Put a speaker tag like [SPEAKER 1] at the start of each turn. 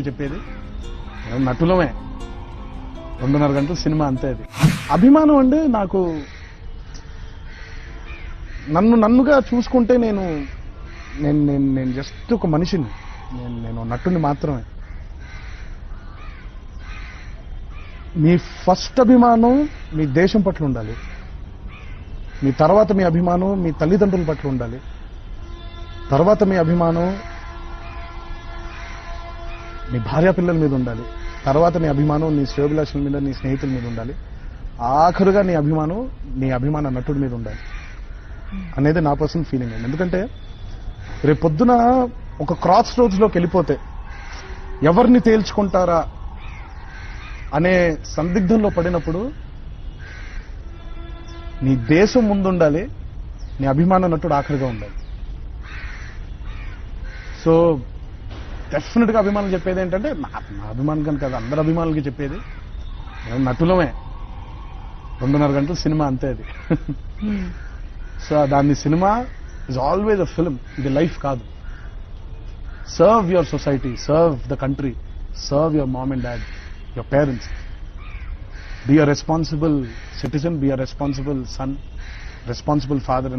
[SPEAKER 1] చెప్పేది నటులమే 2.5 గంటల సినిమా అంతే. అది అభిమానం అంటే నాకు నన్నుగా చూసుకుంటే నేను నేను నేను నేను జస్ట్ ఒక మనిషిని, నేను నటుని మాత్రమే. మీ ఫస్ట్ అభిమానం మీ దేశం పట్ల ఉండాలి, మీ తర్వాత మీ అభిమానం మీ తల్లిదండ్రుల పట్ల ఉండాలి, తర్వాత మీ అభిమానం నీ భార్య పిల్లల మీద ఉండాలి, తర్వాత నీ అభిమానం నీ శ్రేయోభిలాషుల మీద నీ స్నేహితుల మీద ఉండాలి, ఆఖరుగా నీ అభిమాన నటుడి మీద ఉండాలి అనేది నా పర్సనల్ ఫీలింగ్ అండి. ఎందుకంటే రేపు పొద్దున ఒక క్రాస్ రోడ్స్లోకి వెళ్ళిపోతే ఎవరిని తేల్చుకుంటారా అనే సందిగ్ధంలో పడినప్పుడు నీ దేశం ముందుండాలి, నీ అభిమాన నటుడు ఆఖరిగా ఉండాలి. సో డెఫినెట్ గా అభిమానులు చెప్పేది ఏంటంటే, నా అభిమానం కనుక కాదు, అందరు అభిమానులకి చెప్పేది నటులమే 2.5 గంటల సినిమా అంతే. అది సో దాన్ని cinema is always a film, ఇది లైఫ్ కాదు. Serve your society, serve the country, serve your mom and dad, your parents. Be a responsible citizen, be a responsible son, responsible father.